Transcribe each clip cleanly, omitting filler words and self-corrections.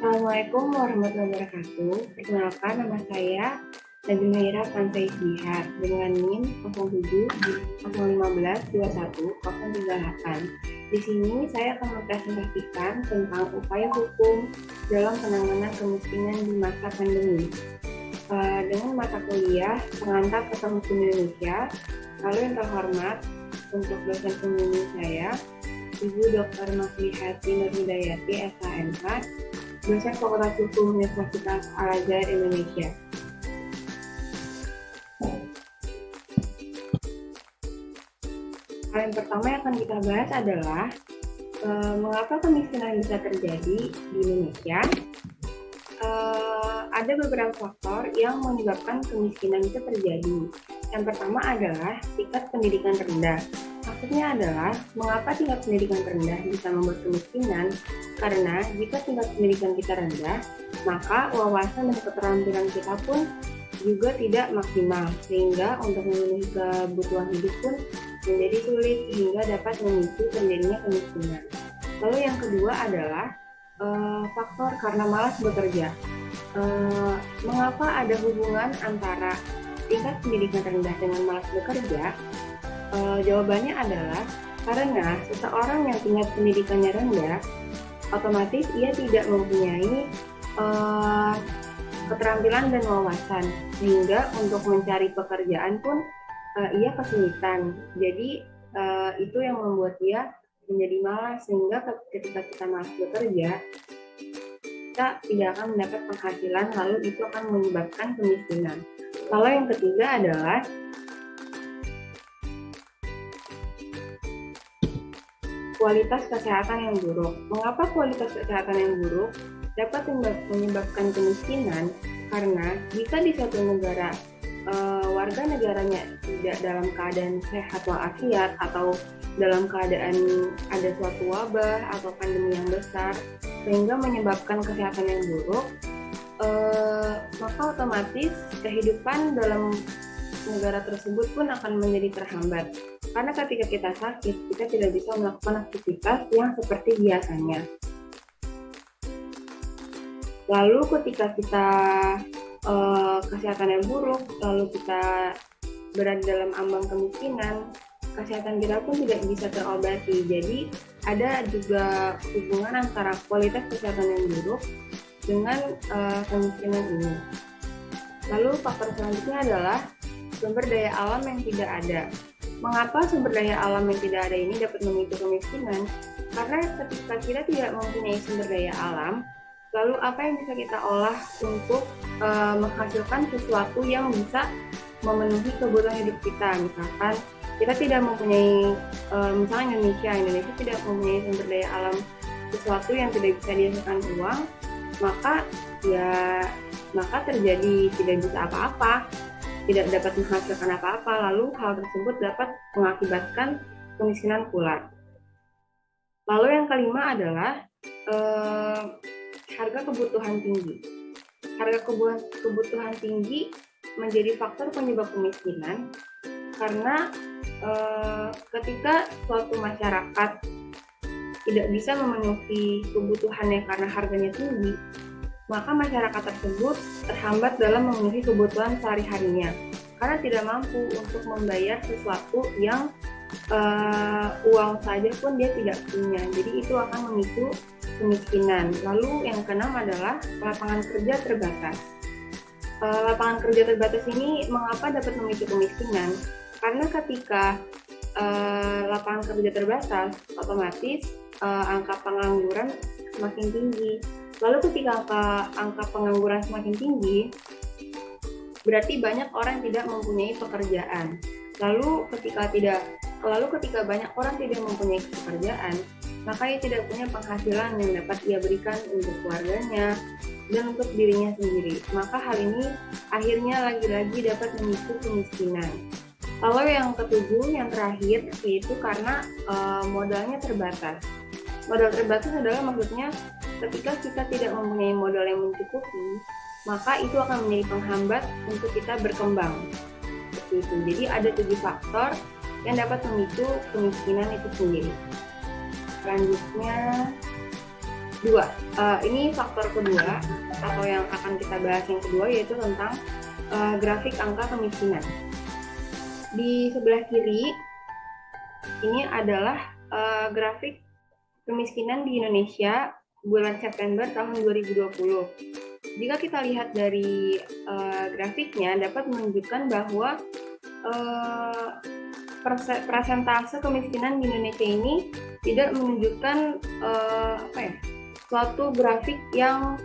Assalamualaikum warahmatullahi wabarakatuh. Perkenalkan, nama saya Najma Ira Pantai Sihat dengan NIM 07 015 21 038. Di sini saya akan mempresentasikan tentang upaya hukum dalam penanganan kemiskinan di masa pandemi. Dengan mata kuliah Pengantar Kata Hukum Indonesia, lalu yang terhormat untuk dosen pembimbing saya, Ibu Dr. Maslihati Nurhidayati, SHMH, dosen Fakultas Hukum Universitas Al-Azhar Indonesia. Hal yang pertama yang akan kita bahas adalah mengapa kemiskinan bisa terjadi di Indonesia. Ada beberapa faktor yang menyebabkan kemiskinan itu terjadi. Yang pertama adalah tingkat pendidikan rendah. Maksudnya adalah, mengapa tingkat pendidikan rendah bisa membuat kemiskinan? Karena jika tingkat pendidikan kita rendah, maka wawasan dan keterampilan kita pun juga tidak maksimal, sehingga untuk memenuhi kebutuhan hidup pun menjadi sulit, sehingga dapat memicu terjadinya kemiskinan. Lalu yang kedua adalah faktor karena malas bekerja. Mengapa ada hubungan antara tingkat pendidikan rendah dengan malas bekerja? Jawabannya adalah karena seseorang yang tingkat pendidikannya rendah, otomatis ia tidak mempunyai keterampilan dan wawasan, sehingga untuk mencari pekerjaan pun ia kesulitan. Jadi itu yang membuat dia menjadi malas, sehingga ketika kita malas bekerja, kita tidak akan mendapat penghasilan, lalu itu akan menyebabkan kemiskinan. Lalu yang ketiga adalah kualitas kesehatan yang buruk. Mengapa kualitas kesehatan yang buruk dapat menyebabkan kemiskinan? Karena jika di suatu negara warga negaranya tidak dalam keadaan sehat walafiat atau dalam keadaan ada suatu wabah atau pandemi yang besar sehingga menyebabkan kesehatan yang buruk, maka otomatis kehidupan dalam negara tersebut pun akan menjadi terhambat. Karena ketika kita sakit, kita tidak bisa melakukan aktivitas yang seperti biasanya. Lalu ketika kita kesehatan yang buruk, lalu kita berada dalam ambang kemiskinan, kesehatan kita pun tidak bisa terobati. Jadi ada juga hubungan antara kualitas kesehatan yang buruk dengan kemiskinan ini. Lalu faktor selanjutnya adalah sumber daya alam yang tidak ada. Mengapa sumber daya alam yang tidak ada ini dapat memicu kemiskinan? Karena ketika kita tidak mempunyai sumber daya alam, lalu apa yang bisa kita olah untuk menghasilkan sesuatu yang bisa memenuhi kebutuhan hidup kita? Misalkan kita tidak mempunyai, misalnya Indonesia tidak mempunyai sumber daya alam sesuatu yang tidak bisa dihasilkan uang, maka terjadi tidak bisa apa-apa, tidak dapat menghasilkan apa-apa, lalu hal tersebut dapat mengakibatkan kemiskinan pula. Lalu yang kelima adalah harga kebutuhan tinggi. Harga kebutuhan tinggi menjadi faktor penyebab kemiskinan karena ketika suatu masyarakat tidak bisa memenuhi kebutuhannya karena harganya tinggi, maka masyarakat tersebut terhambat dalam memenuhi kebutuhan sehari-harinya karena tidak mampu untuk membayar sesuatu yang uang saja pun dia tidak punya. Jadi itu akan memicu kemiskinan. Lalu yang keenam adalah lapangan kerja terbatas. Lapangan kerja terbatas ini mengapa dapat memicu kemiskinan? Karena ketika lapangan kerja terbatas, otomatis angka pengangguran semakin tinggi. Lalu ketika angka pengangguran semakin tinggi, berarti banyak orang yang tidak mempunyai pekerjaan. Lalu ketika banyak orang tidak mempunyai pekerjaan, maka ia tidak punya penghasilan yang dapat ia berikan untuk keluarganya dan untuk dirinya sendiri. Maka hal ini akhirnya lagi-lagi dapat memicu kemiskinan. Lalu yang ketujuh, yang terakhir, yaitu karena modalnya terbatas. Modal terbatas adalah maksudnya ketika kita tidak mempunyai modal yang mencukupi, maka itu akan menjadi penghambat untuk kita berkembang. Seperti itu. Jadi ada 7 faktor yang dapat memicu kemiskinan itu sendiri. Selanjutnya, Dua, ini faktor kedua atau yang akan kita bahas yang kedua, yaitu tentang grafik angka kemiskinan. Di sebelah kiri ini adalah grafik kemiskinan di Indonesia bulan September tahun 2020. Jika kita lihat dari grafiknya dapat menunjukkan bahwa persentase kemiskinan di Indonesia ini tidak menunjukkan suatu grafik yang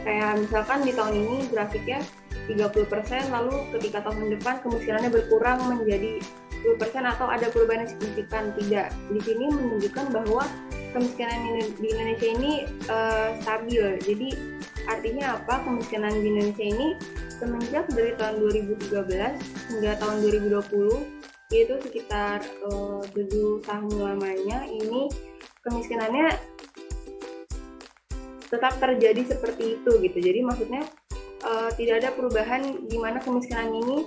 kayak misalkan di tahun ini grafiknya 30%, lalu ketika tahun depan kemiskinannya berkurang menjadi 10% atau ada perubahan yang signifikan. Tidak. Di sini menunjukkan bahwa kemiskinan di Indonesia ini stabil. Jadi artinya apa? Kemiskinan di Indonesia ini semenjak dari tahun 2013 hingga tahun 2020, yaitu sekitar 7 tahun lamanya, ini kemiskinannya tetap terjadi seperti itu gitu. Jadi maksudnya tidak ada perubahan di mana kemiskinan ini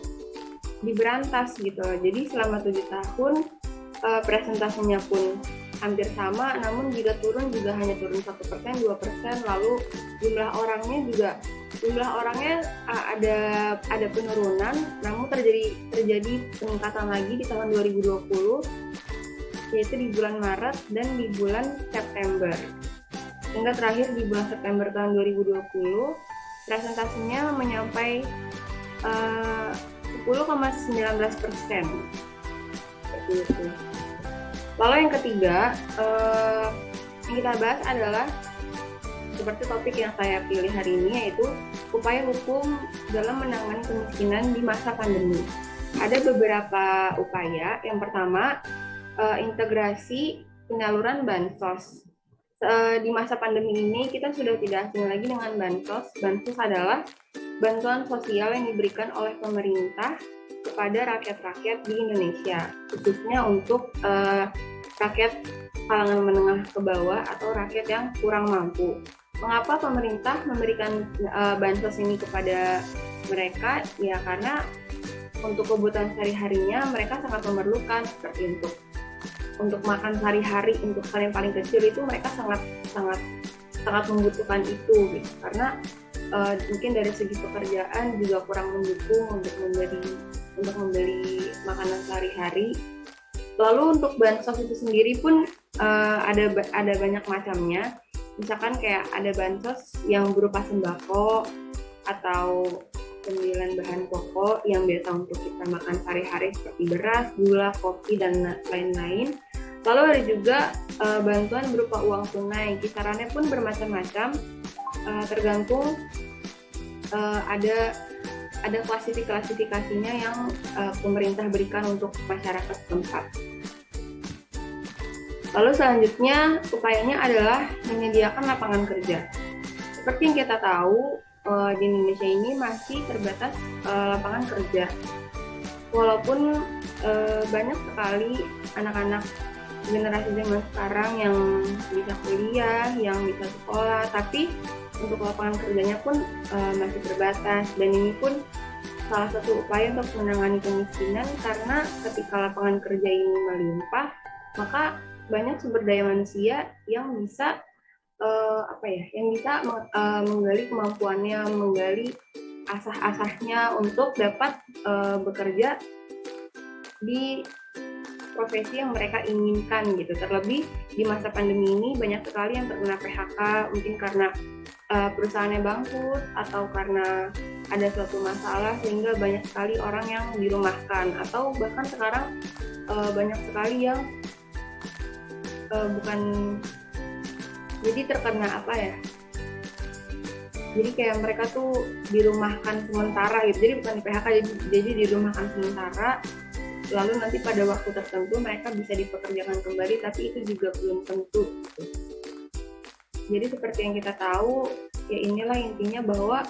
diberantas gitu. Jadi selama 7 tahun presentasenya pun hampir sama, namun jika turun juga hanya turun 1%, 2%, lalu jumlah orangnya ada penurunan, namun terjadi peningkatan lagi di tahun 2020, yaitu di bulan Maret dan di bulan September. Hingga terakhir di bulan September tahun 2020, presentasinya menyampai 10,19%. Seperti itu. Lalu yang ketiga, yang kita bahas adalah seperti topik yang saya pilih hari ini, yaitu upaya hukum dalam menangani kemiskinan di masa pandemi. Ada beberapa upaya. Yang pertama, integrasi penyaluran bansos. Di masa pandemi ini kita sudah tidak asing lagi dengan bansos. Bansos adalah bantuan sosial yang diberikan oleh pemerintah kepada rakyat-rakyat di Indonesia, khususnya untuk rakyat kalangan menengah ke bawah atau rakyat yang kurang mampu. Mengapa pemerintah memberikan bansos ini kepada mereka? Ya karena untuk kebutuhan sehari-harinya mereka sangat memerlukan, seperti untuk makan sehari-hari, untuk hal yang paling kecil itu mereka sangat membutuhkan itu gitu. Karena mungkin dari segi pekerjaan juga kurang mendukung untuk membeli makanan sehari-hari. Lalu untuk bansos itu sendiri pun ada banyak macamnya. Misalkan kayak ada bansos yang berupa sembako atau sembilan bahan pokok yang biasa untuk kita makan sehari-hari seperti beras, gula, kopi, dan lain-lain. Lalu ada juga bantuan berupa uang tunai. Kisarannya pun bermacam-macam, tergantung ada klasifikasinya yang pemerintah berikan untuk masyarakat setempat. Lalu selanjutnya upayanya adalah menyediakan lapangan kerja. Seperti yang kita tahu, di Indonesia ini masih terbatas lapangan kerja. Walaupun banyak sekali anak-anak generasi zaman sekarang yang bisa kuliah, yang bisa sekolah, tapi untuk lapangan kerjanya pun masih terbatas. Dan ini pun salah satu upaya untuk menangani kemiskinan, karena ketika lapangan kerja ini melimpah, maka banyak sumber daya manusia yang bisa menggali kemampuannya, menggali asah-asahnya untuk dapat bekerja di profesi yang mereka inginkan gitu. Terlebih di masa pandemi ini banyak sekali yang terkena PHK, mungkin karena perusahaannya bangkrut atau karena ada suatu masalah sehingga banyak sekali orang yang dirumahkan, atau bahkan sekarang banyak sekali yang jadi terkena jadi kayak mereka tuh dirumahkan sementara gitu, jadi bukan di PHK, jadi dirumahkan sementara, lalu nanti pada waktu tertentu mereka bisa dipekerjakan kembali, tapi itu juga belum tentu gitu. Jadi seperti yang kita tahu, ya inilah intinya bahwa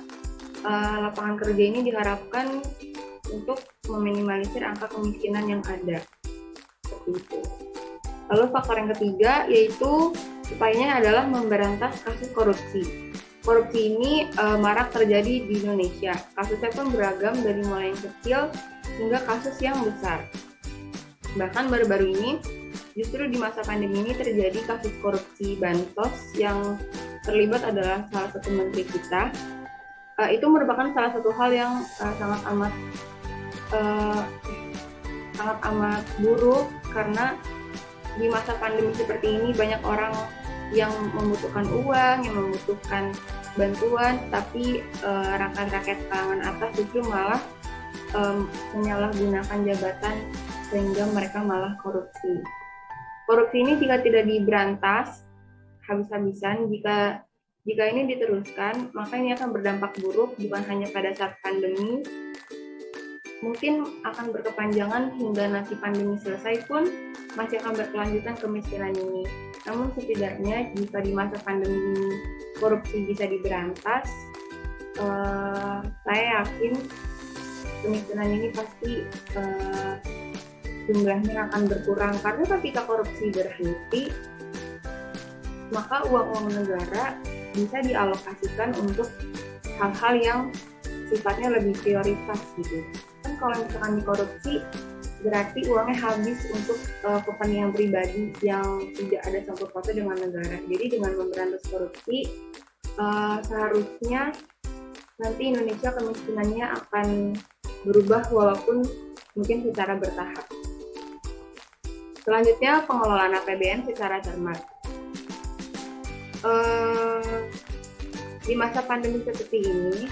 lapangan kerja ini diharapkan untuk meminimalisir angka kemiskinan yang ada, seperti itu. Lalu faktor yang ketiga yaitu upayanya adalah memberantas kasus korupsi. Korupsi ini marak terjadi di Indonesia. Kasusnya pun beragam, dari mulai yang kecil hingga kasus yang besar. Bahkan baru-baru ini justru di masa pandemi ini terjadi kasus korupsi bansos yang terlibat adalah salah satu menteri kita. Itu merupakan salah satu hal yang sangat amat buruk, karena di masa pandemi seperti ini banyak orang yang membutuhkan uang, yang membutuhkan bantuan, tapi rakyat kalangan atas justru malah menyalahgunakan jabatan sehingga mereka malah korupsi. Korupsi ini jika tidak diberantas habis-habisan, jika ini diteruskan, maka ini akan berdampak buruk bukan hanya pada saat pandemi, mungkin akan berkepanjangan hingga nanti pandemi selesai pun masih akan berkelanjutan kemiskinan ini. Namun setidaknya jika di masa pandemi ini korupsi bisa diberantas, saya yakin kemiskinan ini pasti jumlahnya akan berkurang, karena ketika korupsi berhenti, maka uang-uang negara bisa dialokasikan untuk hal-hal yang sifatnya lebih prioritas gitu. Kan kalau misalkan dikorupsi, berarti uangnya habis untuk kepentingan pribadi yang tidak ada sangkut pautnya dengan negara. Jadi dengan memberantas korupsi, seharusnya nanti Indonesia kemiskinannya akan berubah walaupun mungkin secara bertahap. Selanjutnya, pengelolaan APBN secara cermat. Di masa pandemi seperti ini,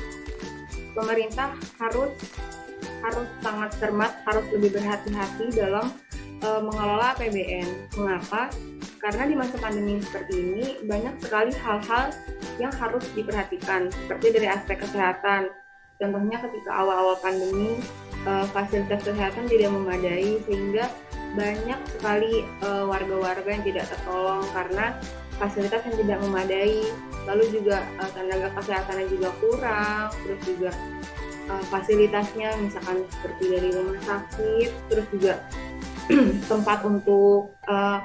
pemerintah harus sangat cermat, harus lebih berhati-hati dalam mengelola APBN. Mengapa? Karena di masa pandemi seperti ini banyak sekali hal-hal yang harus diperhatikan, seperti dari aspek kesehatan. Contohnya ketika awal-awal pandemi, fasilitas kesehatan tidak memadai, sehingga banyak sekali warga-warga yang tidak tertolong karena fasilitas yang tidak memadai. Lalu juga tenaga kesehatannya juga kurang, terus juga fasilitasnya misalkan seperti dari rumah sakit, terus juga tempat untuk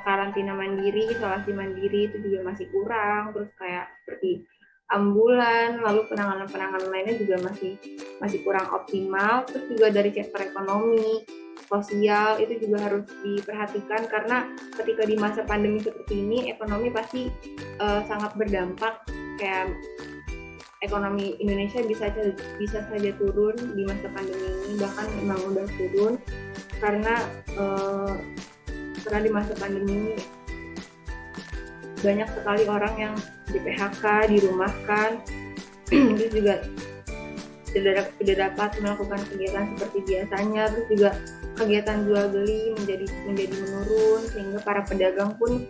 karantina mandiri, isolasi mandiri itu juga masih kurang, terus kayak seperti ambulan, lalu penanganan lainnya juga masih kurang optimal. Terus juga dari sektor ekonomi, sosial itu juga harus diperhatikan, karena ketika di masa pandemi seperti ini ekonomi pasti sangat berdampak. Kayak ekonomi Indonesia bisa saja turun di masa pandemi ini, bahkan memang udah turun karena di masa pandemi ini banyak sekali orang yang di PHK, dirumahkan, terus juga tidak dapat melakukan kegiatan seperti biasanya, terus juga kegiatan jual beli menjadi menurun, sehingga para pedagang pun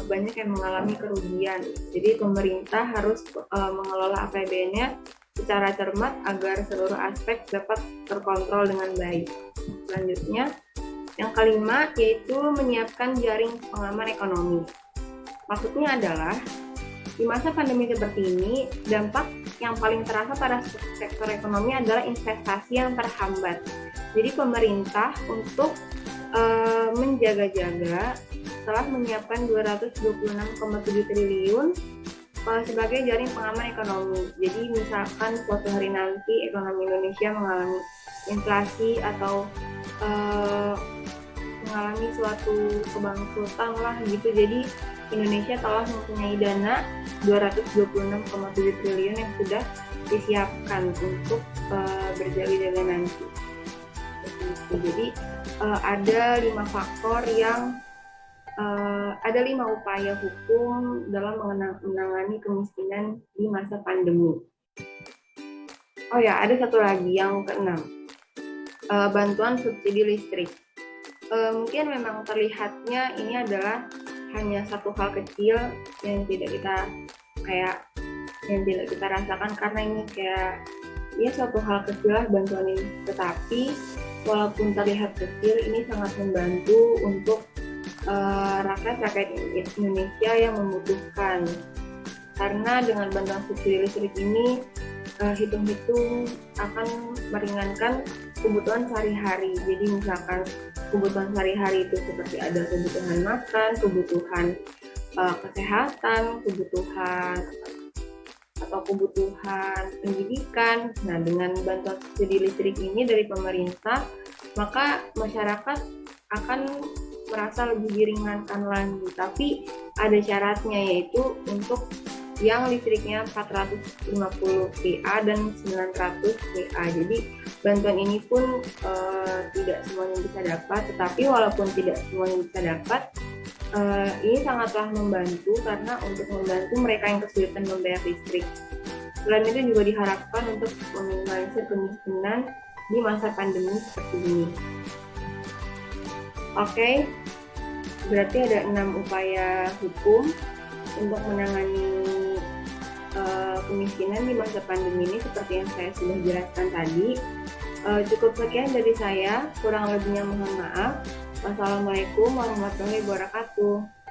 banyak yang mengalami kerugian. Jadi pemerintah harus mengelola APBN-nya secara cermat agar seluruh aspek dapat terkontrol dengan baik. Selanjutnya, yang kelima yaitu menyiapkan jaring pengaman ekonomi. Maksudnya adalah di masa pandemi seperti ini, dampak yang paling terasa pada sektor ekonomi adalah investasi yang terhambat. Jadi pemerintah untuk menjaga-jaga telah menyiapkan 226,7 triliun sebagai jaring pengaman ekonomi. Jadi misalkan suatu hari nanti ekonomi Indonesia mengalami inflasi atau mengalami suatu kebangkrutan lah gitu. Jadi Indonesia telah mempunyai dana 226,7 triliun yang sudah disiapkan untuk berjaga-jaga nanti. Jadi ada 5 faktor yang ada 5 upaya hukum dalam menangani kemiskinan di masa pandemi. Oh ya, ada satu lagi yang keenam, bantuan subsidi listrik. Mungkin memang terlihatnya ini adalah hanya satu hal kecil yang tidak kita rasakan, karena ini kayak ya suatu hal kecil lah bantuan ini, tetapi walaupun terlihat kecil, ini sangat membantu untuk rakyat Indonesia yang membutuhkan. Karena dengan bantuan subsidi listrik ini hitung-hitung akan meringankan kebutuhan sehari-hari. Jadi misalkan kebutuhan sehari-hari itu seperti ada kebutuhan makan, kebutuhan kesehatan, kebutuhan pendidikan. Nah, dengan bantuan subsidi listrik ini dari pemerintah, maka masyarakat akan merasa lebih diringankan lagi. Tapi ada syaratnya, yaitu untuk yang listriknya 450 VA dan 900 VA. Jadi bantuan ini pun tidak semuanya bisa dapat, tetapi walaupun tidak semuanya bisa dapat, ini sangatlah membantu karena untuk membantu mereka yang kesulitan membayar listrik. Selain itu juga diharapkan untuk meminimalisir kemiskinan di masa pandemi seperti ini. Oke, berarti ada 6 upaya hukum untuk menangani kemiskinan di masa pandemi ini seperti yang saya sudah jelaskan tadi. Cukup sekian dari saya, kurang lebihnya mohon maaf. Wassalamualaikum warahmatullahi wabarakatuh.